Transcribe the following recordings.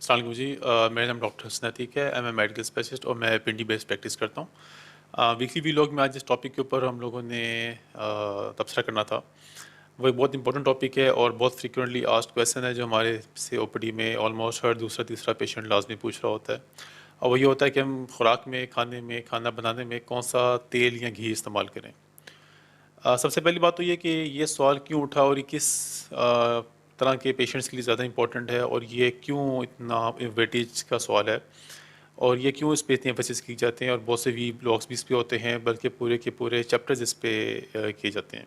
السلام علیکم جی، میرا نام ڈاکٹر حسن عتیق ہے، ایم اے میڈیکل اسپیشلسٹ اور میں پنڈی بیس پریکٹس کرتا ہوں۔ ویکلی ویلاگ میں آج جس ٹاپک کے اوپر ہم لوگوں نے تبصرہ کرنا تھا وہ ایک بہت امپورٹنٹ ٹاپک ہے اور بہت فریکوینٹلی آسکڈ کویسچن ہے جو ہمارے سے او پی ڈی میں آلموسٹ ہر دوسرا تیسرا پیشنٹ لازمی پوچھ رہا ہوتا ہے، اور وہ یہ ہوتا ہے کہ ہم خوراک میں کھانے میں کھانا بنانے میں کون سا تیل یا گھی استعمال کریں۔ سب سے پہلی بات تو یہ کہ یہ سوال کیوں اٹھا اور یہ کس طرح کے پیشنٹس کے لیے زیادہ امپورٹنٹ ہے اور یہ کیوں اتنا ویٹیج کا سوال ہے اور یہ کیوں اس پہ اتنی ایمفیسس کی جاتے ہیں اور بہت سے وی بلاگس بھی اس پہ ہوتے ہیں، بلکہ پورے کے پورے چیپٹرز اس پہ کیے جاتے ہیں۔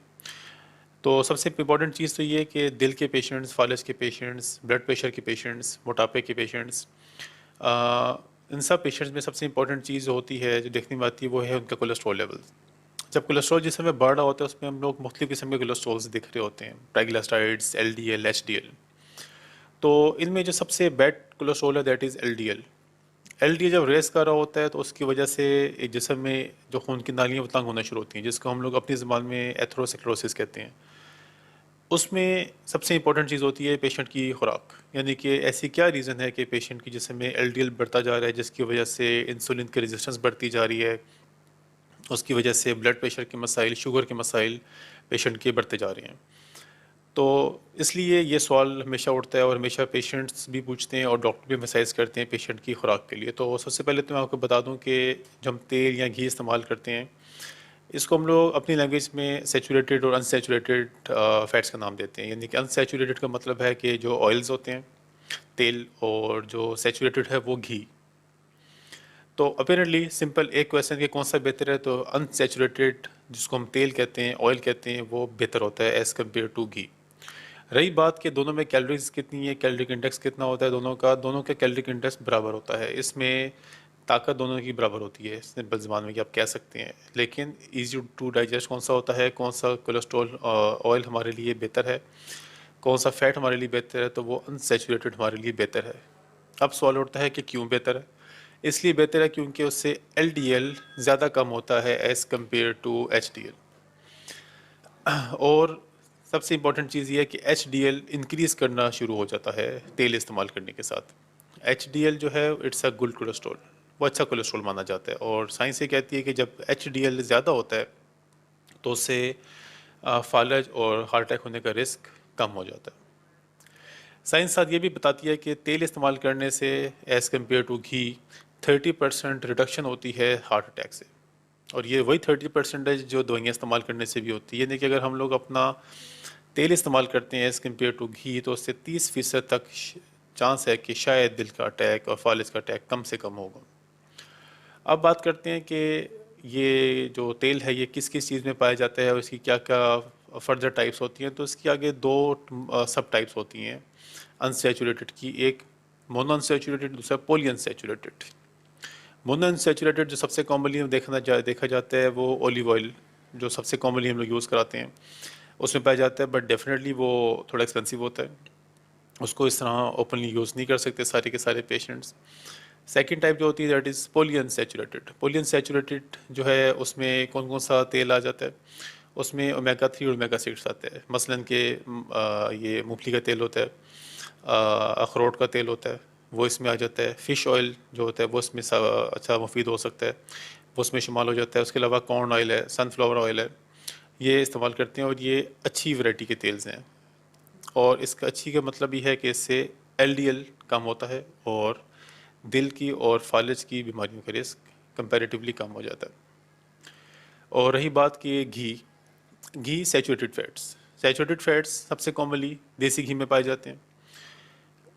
تو سب سے امپورٹنٹ چیز تو یہ ہے کہ دل کے پیشنٹس، فالج کے پیشنٹس، بلڈ پریشر کے پیشنٹس، موٹاپے کے پیشنٹس، ان سب پیشنٹس میں سب سے امپورٹنٹ چیز ہوتی ہے جو دیکھنے میں آتی ہے وہ ہے ان کا کولیسٹرول لیول۔ جب کولیسٹرول جس میں بڑھ رہا ہوتا ہے اس میں ہم لوگ مختلف قسم کے کولیسٹرولز دکھ رہے ہوتے ہیں، triglycerides, L D L, H D L. تو ان میں جو سب سے بیڈ کولیسٹرول ہے that is L D L. L D L جب ریس کر رہا ہوتا ہے تو اس کی وجہ سے ایک جسم میں جو خون کی نالیاں وہ تنگ ہونا شروع ہوتی ہیں، جس کو ہم لوگ اپنی زبان میں ایتھروسکلروسس کہتے ہیں۔ اس میں سب سے امپورٹنٹ چیز ہوتی ہے پیشنٹ کی خوراک، یعنی کہ ایسی کیا ریزن ہے کہ پیشنٹ کی جسم میں ایل ڈی ایل بڑھتا جا رہا ہے جس کی وجہ سے انسولین کی ریزسٹنس بڑھتی جا رہی ہے، اس کی وجہ سے بلڈ پریشر کے مسائل، شوگر کے مسائل پیشنٹ کے بڑھتے جا رہے ہیں۔ تو اس لیے یہ سوال ہمیشہ اٹھتا ہے اور ہمیشہ پیشنٹس بھی پوچھتے ہیں اور ڈاکٹر بھی ایمفسائز کرتے ہیں پیشنٹ کی خوراک کے لیے۔ تو سب سے پہلے تو میں آپ کو بتا دوں کہ جب ہم تیل یا گھی استعمال کرتے ہیں اس کو ہم لوگ اپنی لینگویج میں سیچوریٹڈ اور انسیچوریٹڈ فیٹس کا نام دیتے ہیں، یعنی کہ انسیچوریٹڈ کا مطلب ہے کہ جو آئلز ہوتے ہیں تیل، اور جو سیچوریٹڈ ہے وہ گھی۔ تو اپیرنٹلی سمپل ایک کویشچن کہ کون سا بہتر ہے، تو انسیچوریٹڈ جس کو ہم تیل کہتے ہیں، آئل کہتے ہیں، وہ بہتر ہوتا ہے ایز کمپیئر ٹو گھی۔ رہی بات کہ دونوں میں کیلوریز کتنی ہے، کیلوریک انڈیکس کتنا ہوتا ہے، دونوں کا کیلوریک انڈیکس برابر ہوتا ہے۔ اس میں طاقت دونوں کی برابر ہوتی ہے، سمپل زبان میں کہ آپ کہہ سکتے ہیں، لیکن ایزی ٹو ڈائجسٹ کون سا ہوتا ہے، کون سا کولیسٹرول آئل ہمارے لیے بہتر ہے، کون سا فیٹ ہمارے لیے بہتر ہے، تو وہ انسیچوریٹڈ ہمارے لیے بہتر ہے۔ اب سوال اٹھتا ہے کہ کیوں بہتر ہے؟ اس لیے بہتر ہے کیونکہ اس سے ایل ڈی ایل زیادہ کم ہوتا ہے as compare to H D L. اور سب سے امپورٹنٹ چیز یہ ہے کہ ایچ ڈی ایل انکریز کرنا شروع ہو جاتا ہے تیل استعمال کرنے کے ساتھ۔ ایچ ڈی ایل جو ہے اٹس اے گڈ کولیسٹرول، وہ اچھا کولیسٹرول مانا جاتا ہے، اور سائنس یہ کہتی ہے کہ جب ایچ ڈی ایل زیادہ ہوتا ہے تو اس سے فالج اور ہارٹ اٹیک ہونے کا رسک کم ہو جاتا ہے۔ سائنس ساتھ یہ بھی بتاتی ہے کہ تیل استعمال کرنے سے ایز کمپیئر ٹو گھی 30% ریڈکشن ہوتی ہے ہارٹ اٹیک سے، اور یہ وہی 30% جو دوائیاں استعمال کرنے سے بھی ہوتی ہے، یعنی کہ اگر ہم لوگ اپنا تیل استعمال کرتے ہیں ایز کمپیئر ٹو گھی تو اس سے 30% تک چانس ہے کہ شاید دل کا اٹیک اور فالج کا اٹیک کم سے کم ہوگا۔ اب بات کرتے ہیں کہ یہ جو تیل ہے یہ کس کس چیز میں پایا جاتا ہے اور اس کی کیا کیا فردر ٹائپس ہوتی ہیں۔ تو اس کی آگے دو سب ٹائپس ہوتی ہیں انسیچوریٹڈ کی، ایک مونو انسیچوریٹڈ، دوسرا پولی انسیچوریٹڈ۔ مونو انسیچوریٹڈ جو سب سے کامنلی دیکھا جاتا ہے وہ اولیو آئل، جو سب سے کامنلی ہم لوگ یوز کراتے ہیں اس میں پایا جاتا ہے، بٹ ڈیفینیٹلی وہ تھوڑا ایکسپینسو ہوتا ہے، اس کو اس طرح اوپنلی یوز نہیں کر سکتے سارے کے سارے پیشنٹس۔ سیکنڈ ٹائپ جو ہوتی ہے that is polyunsaturated. Polyunsaturated جو ہے اس میں کون سا تیل آ جاتا ہے، اس میں اومیگا 3 اور اومیگا 6 آتے ہیں، مثلاً کہ یہ مونگ پھلی کا تیل ہوتا ہے، اخروٹ کا تیل ہوتا ہے، وہ اس میں آ جاتا ہے۔ فش آئل جو ہوتا ہے وہ اس میں اچھا مفید ہو سکتا ہے، وہ اس میں شمال ہو جاتا ہے۔ اس کے علاوہ کارن آئل ہے، سن فلاور آئل ہے، یہ استعمال کرتے ہیں، اور یہ اچھی ورائٹی کے تیلز ہیں، اور اس کا اچھی کا مطلب یہ ہے کہ اس سے ایل ڈی ایل کم ہوتا ہے اور دل کی اور فالج کی بیماریوں کا رسک کمپیریٹیولی کم ہو جاتا ہے۔ اور رہی بات کہ گھی سیچوریٹڈ فیٹس سب سے کامنلی دیسی گھی میں پائے جاتے ہیں۔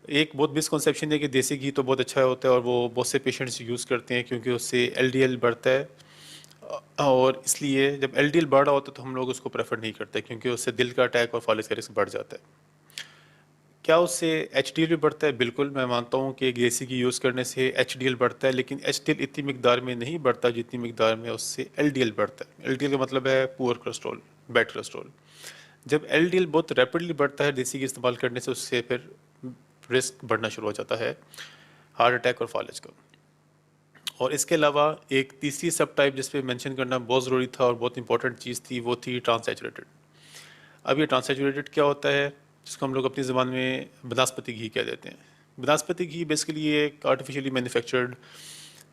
ایک بہت مسکنسیپشن ہے کہ دیسی گھی تو بہت اچھا ہوتا ہے اور وہ بہت سے پیشنٹس یوز کرتے ہیں کیونکہ اس سے ایل ڈی ایل بڑھتا ہے، اور اس لیے جب ایل ڈی ایل بڑھ رہا ہوتا ہے تو ہم لوگ اس کو پریفر نہیں کرتے کیونکہ اس سے دل کا اٹیک اور فالج کا رسک بڑھ جاتا ہے۔ کیا اس سے ایچ ڈی ایل بھی بڑھتا ہے؟ بالکل، میں مانتا ہوں کہ دیسی گھی یوز کرنے سے ایچ ڈی ایل بڑھتا ہے، لیکن ایچ ڈی ایل اتنی مقدار میں نہیں بڑھتا جتنی مقدار میں اس سے ایل ڈی ایل بڑھتا ہے۔ ایل ڈی ایل کا مطلب ہے پور کولیسٹرول، بیڈ کولیسٹرول۔ جب ایل ڈی ایل بہت ریپڈلی بڑھتا ہے دیسی گھی استعمال کرنے سے، اس سے پھر رسک بڑھنا شروع ہو جاتا ہے ہارٹ اٹیک اور فالج کا۔ اور اس کے علاوہ ایک تیسری سب ٹائپ جس پہ مینشن کرنا بہت ضروری تھا اور بہت امپورٹنٹ چیز تھی، وہ تھی ٹرانس سیچوریٹڈ۔ اب یہ ٹرانس سیچوریٹڈ کیا ہوتا ہے، جس کو ہم لوگ اپنی زبان میں بناسپتی گھی کہہ دیتے ہیں۔ بناسپتی گھی بیسیکلی یہ ایک آرٹیفیشلی مینوفیکچرڈ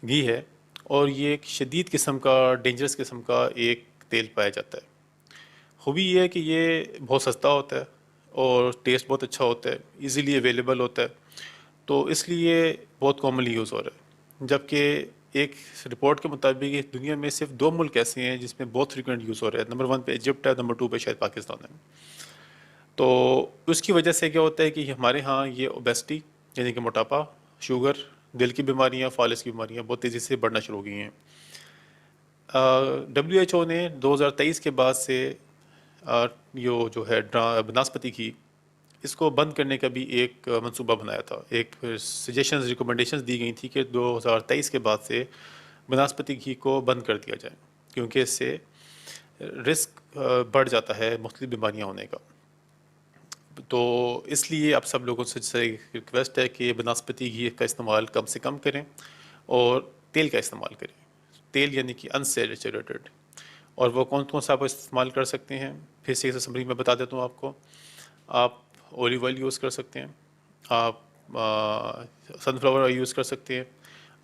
گھی ہے، اور یہ ایک شدید قسم کا، ڈینجرس قسم کا ایک تیل پایا جاتا ہے۔ خوبی یہ ہے کہ یہ بہت سستا ہوتا ہے اور ٹیسٹ بہت اچھا ہوتا ہے، ایزیلی اویلیبل ہوتا ہے، تو اس لیے بہت کامنلی یوز ہو رہا ہے۔ جبکہ ایک رپورٹ کے مطابق دنیا میں صرف 2 ملک ایسے ہیں جس میں بہت فریکوینٹ یوز ہو رہا ہے، نمبر 1 پہ ایجپٹ ہے، نمبر 2 پہ شاید پاکستان ہے۔ تو اس کی وجہ سے کیا ہوتا ہے کہ ہمارے ہاں یہ اوبیسٹی یعنی کہ موٹاپا، شوگر، دل کی بیماریاں، فالج کی بیماریاں بہت تیزی سے بڑھنا شروع ہو گئی ہیں۔ WHO نے 2023 کے بعد سے یہ جو ہے بناسپتی گھی، اس کو بند کرنے کا بھی ایک منصوبہ بنایا تھا، ایک سجیشنز ریکمنڈیشنز دی گئی تھی کہ 2023 کے بعد سے بناسپتی گھی کو بند کر دیا جائے، کیونکہ اس سے رسک بڑھ جاتا ہے مختلف بیماریاں ہونے کا۔ تو اس لیے آپ سب لوگوں سے ریکویسٹ ہے کہ بناسپتی گھی کا استعمال کم سے کم کریں اور تیل کا استعمال کریں، تیل یعنی کہ انسیچوریٹڈ۔ اور وہ کون سا آپ استعمال کر سکتے ہیں، پھر سے سمری میں بتا دیتا ہوں آپ کو۔ آپ اولیو آئل یوز کر سکتے ہیں، آپ سن فلاور آئل یوز کر سکتے ہیں،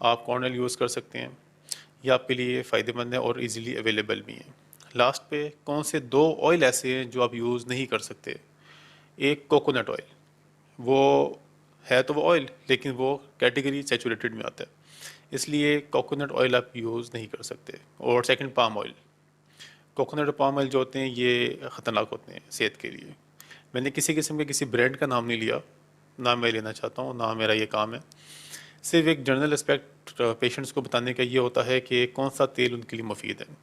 آپ کارن آئل یوز کر سکتے ہیں، یہ آپ کے لیے فائدہ مند ہے اور ایزیلی اویلیبل بھی ہیں۔ لاسٹ پہ کون سے 2 آئل ایسے ہیں جو آپ یوز نہیں کر سکتے؟ ایک کوکونٹ آئل، وہ ہے تو وہ آئل لیکن وہ کیٹیگری سیچوریٹڈ میں آتا ہے، اس لیے کوکونٹ آئل آپ یوز نہیں کر سکتے۔ اور سیکنڈ پام آئل، کوکونٹ اور پام آئل جو ہوتے ہیں یہ خطرناک ہوتے ہیں صحت کے لیے۔ میں نے کسی قسم کے کسی برانڈ کا نام نہیں لیا، نہ میں لینا چاہتا ہوں، نہ میرا یہ کام ہے، صرف ایک جنرل اسپیکٹ پیشنٹس کو بتانے کا یہ ہوتا ہے کہ کون سا تیل ان کے لیے مفید ہے۔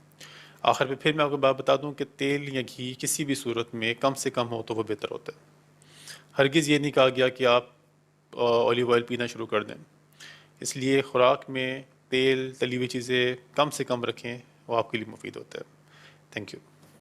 آخر پہ پھر میں آپ کو بات بتا دوں کہ تیل یا گھی کسی بھی صورت میں کم سے کم ہو تو وہ بہتر ہوتا ہے۔ ہرگز یہ نہیں کہا گیا کہ آپ اولیو آئل پینا شروع کر دیں، اس لیے خوراک میں تیل، تلی ہوئی چیزیں کم سے کم رکھیں، وہ آپ کے لیے مفید ہوتا ہے۔ Thank you.